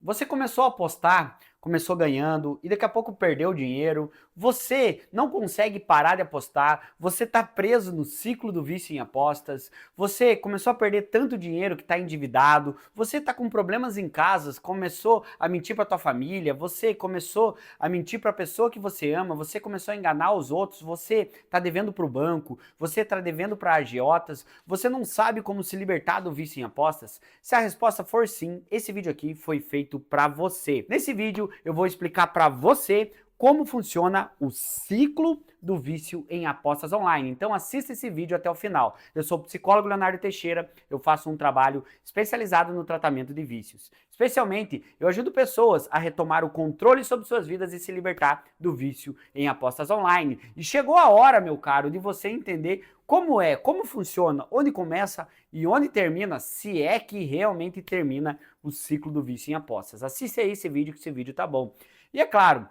Você começou a apostar, começou ganhando e daqui a pouco perdeu dinheiro. Você não consegue parar de apostar, você está preso no ciclo do vício em apostas. Você começou a perder tanto dinheiro que está endividado. Você está com problemas em casa, começou a mentir para tua família. Você começou a mentir para a pessoa que você ama. Você começou a enganar os outros. Você está devendo para o banco. Você está devendo para agiotas. Você não sabe como se libertar do vício em apostas? Se a resposta for sim, esse vídeo aqui foi feito para você. Nesse vídeo eu vou explicar para você como funciona o ciclo do vício em apostas online. Então assista esse vídeo até o final. Eu sou o psicólogo Leonardo Teixeira, eu faço um trabalho especializado no tratamento de vícios. Especialmente, eu ajudo pessoas a retomar o controle sobre suas vidas e se libertar do vício em apostas online. E chegou a hora, meu caro, de você entender como funciona, onde começa e onde termina, se é que realmente termina o ciclo do vício em apostas. Assista aí esse vídeo, que esse vídeo tá bom. E é claro,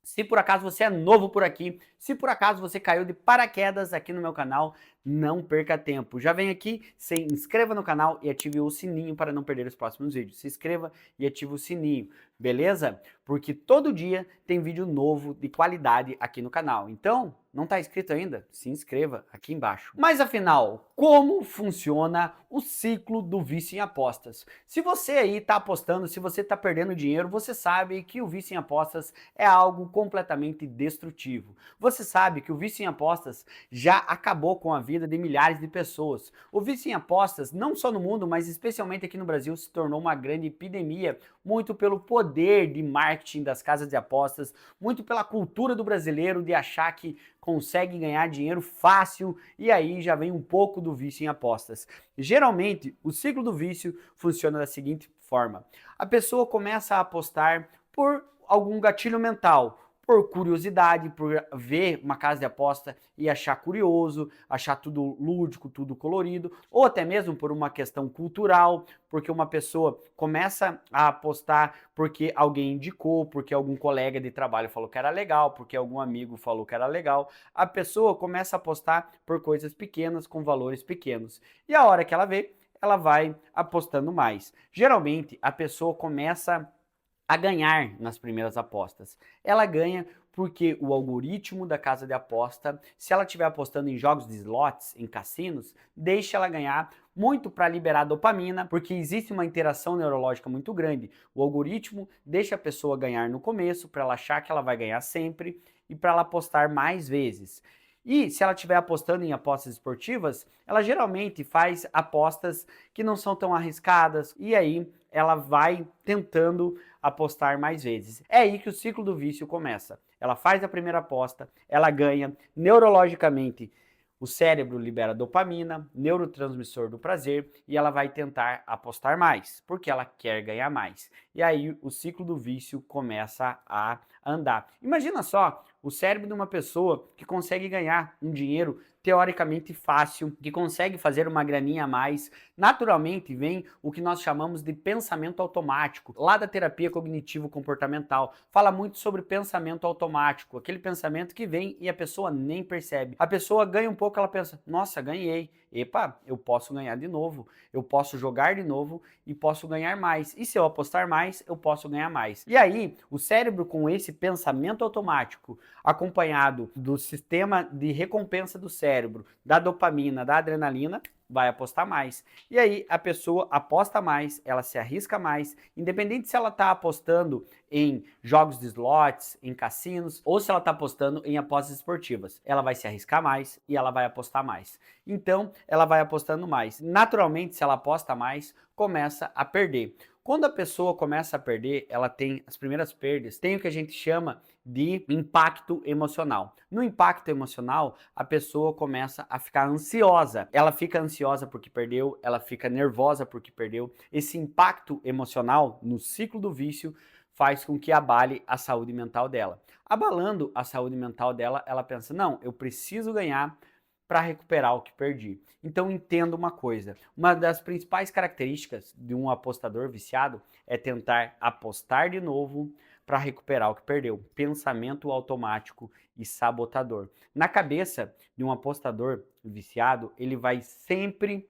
se por acaso você é novo por aqui, se por acaso você caiu de paraquedas aqui no meu canal, não perca tempo. Já vem aqui, se inscreva no canal e ative o sininho para não perder os próximos vídeos. Se inscreva e ative o sininho, beleza? Porque todo dia tem vídeo novo de qualidade aqui no canal. Então, não está inscrito ainda? Se inscreva aqui embaixo. Mas afinal, como funciona o ciclo do vício em apostas? Se você aí está apostando, se você está perdendo dinheiro, você sabe que o vício em apostas é algo completamente destrutivo. Você sabe que o vício em apostas já acabou com a vida de milhares de pessoas. O vício em apostas, não só no mundo, mas especialmente aqui no Brasil, se tornou uma grande epidemia, muito pelo poder de marketing das casas de apostas, muito pela cultura do brasileiro de achar que consegue ganhar dinheiro fácil, e aí já vem um pouco do vício em apostas. Geralmente, o ciclo do vício funciona da seguinte forma: a pessoa começa a apostar por algum gatilho mental, por curiosidade, por ver uma casa de aposta e achar curioso, achar tudo lúdico, tudo colorido, ou até mesmo por uma questão cultural, porque uma pessoa começa a apostar porque alguém indicou, porque algum colega de trabalho falou que era legal, porque algum amigo falou que era legal. A pessoa começa a apostar por coisas pequenas, com valores pequenos. E a hora que ela vê, ela vai apostando mais. Geralmente, a pessoa começa a ganhar nas primeiras apostas. Ela ganha porque o algoritmo da casa de aposta, se ela estiver apostando em jogos de slots, em cassinos, deixa ela ganhar muito para liberar dopamina, porque existe uma interação neurológica muito grande. O algoritmo deixa a pessoa ganhar no começo, para ela achar que ela vai ganhar sempre e para ela apostar mais vezes. E se ela estiver apostando em apostas esportivas, ela geralmente faz apostas que não são tão arriscadas e aí ela vai tentando apostar mais vezes. É aí que o ciclo do vício começa. Ela faz a primeira aposta, ela ganha neurologicamente. O cérebro libera dopamina, neurotransmissor do prazer, e ela vai tentar apostar mais, porque ela quer ganhar mais. E aí o ciclo do vício começa a andar. Imagina só o cérebro de uma pessoa que consegue ganhar um dinheiro teoricamente fácil, que consegue fazer uma graninha a mais. Naturalmente vem o que nós chamamos de pensamento automático, lá da terapia cognitivo-comportamental. Fala muito sobre pensamento automático, aquele pensamento que vem e a pessoa nem percebe. A pessoa ganha um pouco, ela pensa: nossa, ganhei. Epa, eu posso ganhar de novo, eu posso jogar de novo e posso ganhar mais. E se eu apostar mais, eu posso ganhar mais. E aí, o cérebro, com esse pensamento automático, acompanhado do sistema de recompensa do cérebro, da dopamina, da adrenalina, vai apostar mais. E aí a pessoa aposta mais, ela se arrisca mais, independente se ela está apostando em jogos de slots, em cassinos, ou se ela está apostando em apostas esportivas. Ela vai se arriscar mais e ela vai apostar mais. Então, ela vai apostando mais. Naturalmente, se ela aposta mais, começa a perder. Quando a pessoa começa a perder, ela tem as primeiras perdas, tem o que a gente chama de impacto emocional. No impacto emocional, a pessoa começa a ficar ansiosa. Ela fica ansiosa porque perdeu, ela fica nervosa porque perdeu. Esse impacto emocional no ciclo do vício faz com que abale a saúde mental dela. Abalando a saúde mental dela, ela pensa: não, eu preciso ganhar para recuperar o que perdi. Então entenda uma coisa: uma das principais características de um apostador viciado é tentar apostar de novo para recuperar o que perdeu. Pensamento automático e sabotador. Na cabeça de um apostador viciado, ele vai sempre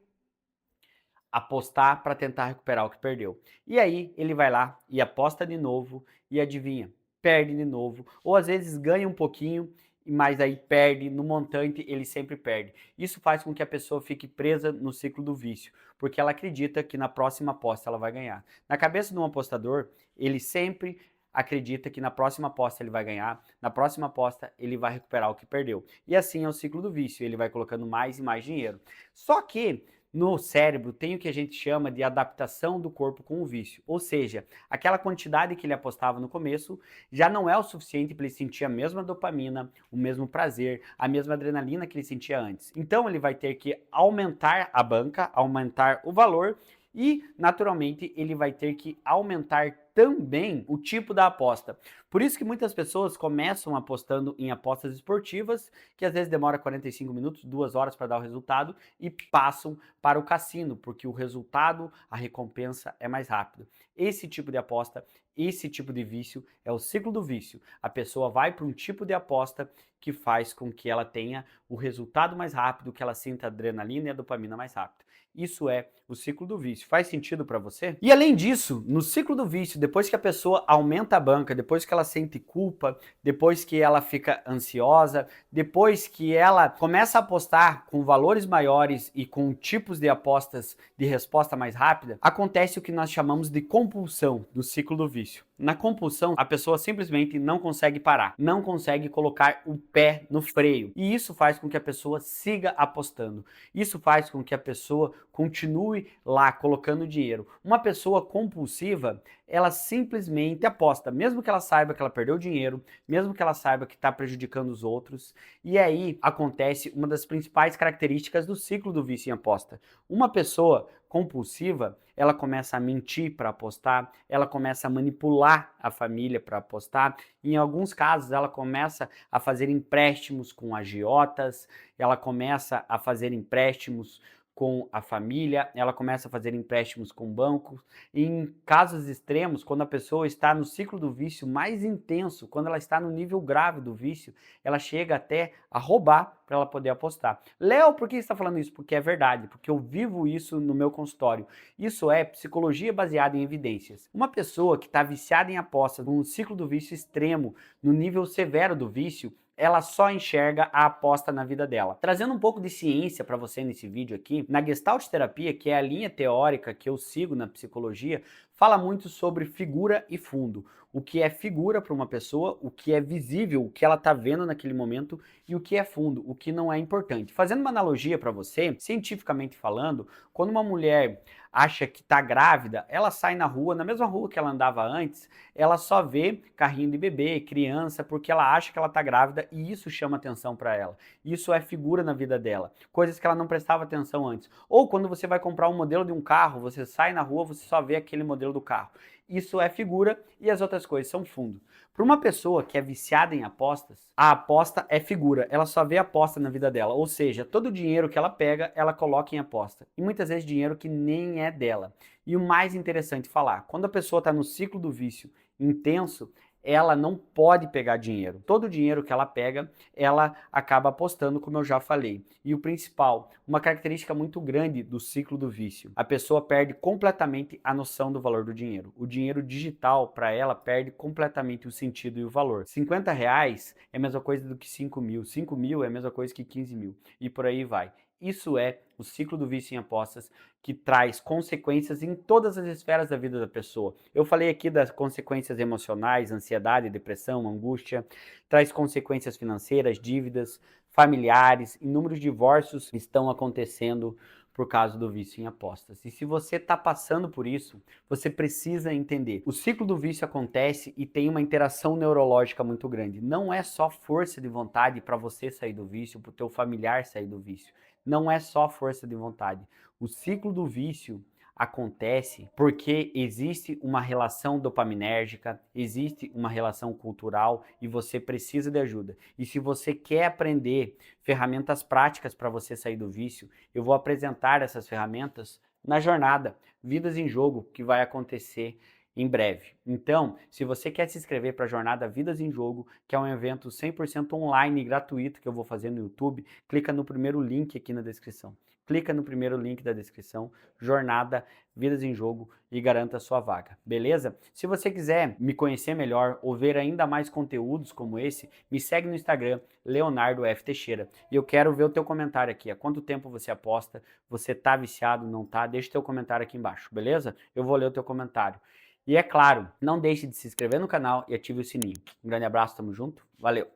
apostar para tentar recuperar o que perdeu. E aí ele vai lá e aposta de novo e adivinha, perde de novo, ou às vezes ganha um pouquinho, mas aí perde no montante, ele sempre perde. Isso faz com que a pessoa fique presa no ciclo do vício, porque ela acredita que na próxima aposta ela vai ganhar. Na cabeça de um apostador, ele sempre acredita que na próxima aposta ele vai ganhar, na próxima aposta ele vai recuperar o que perdeu. E assim é o ciclo do vício, ele vai colocando mais e mais dinheiro. Só que no cérebro tem o que a gente chama de adaptação do corpo com o vício, ou seja, aquela quantidade que ele apostava no começo já não é o suficiente para ele sentir a mesma dopamina, o mesmo prazer, a mesma adrenalina que ele sentia antes. Então ele vai ter que aumentar a banca, aumentar o valor e, naturalmente, ele vai ter que aumentar também o tipo da aposta. Por isso que muitas pessoas começam apostando em apostas esportivas, que às vezes demora 45 minutos, 2 horas para dar o resultado, e passam para o cassino, porque o resultado, a recompensa é mais rápido. Esse tipo de aposta, esse tipo de vício é o ciclo do vício. A pessoa vai para um tipo de aposta que faz com que ela tenha o resultado mais rápido, que ela sinta a adrenalina e a dopamina mais rápido. Isso é o ciclo do vício. Faz sentido para você? E além disso, no ciclo do vício, depois que a pessoa aumenta a banca, depois que ela sente culpa, depois que ela fica ansiosa, depois que ela começa a apostar com valores maiores e com tipos de apostas de resposta mais rápida, acontece o que nós chamamos de compulsão do ciclo do vício. Na compulsão, a pessoa simplesmente não consegue parar, não consegue colocar o pé no freio. E isso faz com que a pessoa siga apostando. Isso faz com que a pessoa continue lá colocando dinheiro. Uma pessoa compulsiva, ela simplesmente aposta, mesmo que ela saiba que ela perdeu dinheiro, mesmo que ela saiba que está prejudicando os outros. E aí acontece uma das principais características do ciclo do vício em aposta. Uma pessoa compulsiva, ela começa a mentir para apostar, ela começa a manipular a família para apostar, e em alguns casos ela começa a fazer empréstimos com agiotas, ela começa a fazer empréstimos com a família, ela começa a fazer empréstimos com bancos. E em casos extremos, quando a pessoa está no ciclo do vício mais intenso, quando ela está no nível grave do vício, ela chega até a roubar para ela poder apostar. Léo, por que você está falando isso? Porque é verdade, porque eu vivo isso no meu consultório. Isso é psicologia baseada em evidências. Uma pessoa que está viciada em apostas, num ciclo do vício extremo, no nível severo do vício, ela só enxerga a aposta na vida dela. Trazendo um pouco de ciência para você nesse vídeo aqui, na Gestalt terapia, que é a linha teórica que eu sigo na psicologia, fala muito sobre figura e fundo. O que é figura para uma pessoa, o que é visível, o que ela está vendo naquele momento e o que é fundo, o que não é importante. Fazendo uma analogia para você, cientificamente falando, quando uma mulher acha que está grávida, ela sai na rua, na mesma rua que ela andava antes, ela só vê carrinho de bebê, criança, porque ela acha que ela está grávida e isso chama atenção para ela. Isso é figura na vida dela, coisas que ela não prestava atenção antes. Ou quando você vai comprar um modelo de um carro, você sai na rua, você só vê aquele modelo do carro. Isso é figura e as outras coisas são fundo. Para uma pessoa que é viciada em apostas, a aposta é figura, ela só vê aposta na vida dela, ou seja, todo o dinheiro que ela pega, ela coloca em aposta. E muitas vezes dinheiro que nem é dela. E o mais interessante falar, quando a pessoa está no ciclo do vício intenso, ela não pode pegar dinheiro. Todo o dinheiro que ela pega, ela acaba apostando, como eu já falei. E o principal, uma característica muito grande do ciclo do vício, a pessoa perde completamente a noção do valor do dinheiro. O dinheiro digital, para ela, perde completamente o sentido e o valor. R$ 50 é a mesma coisa do que 5 mil. 5 mil é a mesma coisa que 15 mil. E por aí vai. Isso é o ciclo do vício em apostas, que traz consequências em todas as esferas da vida da pessoa. Eu falei aqui das consequências emocionais, ansiedade, depressão, angústia, traz consequências financeiras, dívidas, familiares, inúmeros divórcios estão acontecendo por causa do vício em apostas. E se você está passando por isso, você precisa entender. O ciclo do vício acontece e tem uma interação neurológica muito grande. Não é só força de vontade para você sair do vício, para o teu familiar sair do vício. Não é só força de vontade. O ciclo do vício acontece porque existe uma relação dopaminérgica, existe uma relação cultural e você precisa de ajuda. E se você quer aprender ferramentas práticas para você sair do vício, eu vou apresentar essas ferramentas na jornada Vidas em Jogo, que vai acontecer em breve. Então, se você quer se inscrever para a jornada Vidas em Jogo, que é um evento 100% online e gratuito que eu vou fazer no YouTube, clica no primeiro link aqui na descrição. clica no primeiro link da descrição, Jornada Vidas em Jogo, e garanta a sua vaga, beleza? Se você quiser me conhecer melhor ou ver ainda mais conteúdos como esse, me segue no Instagram, Leonardo F. Teixeira. E eu quero ver o teu comentário aqui. Há quanto tempo você aposta? Você tá viciado, não tá? Deixa o teu comentário aqui embaixo, beleza? Eu vou ler o teu comentário. E é claro, não deixe de se inscrever no canal e ative o sininho. Um grande abraço, tamo junto, valeu!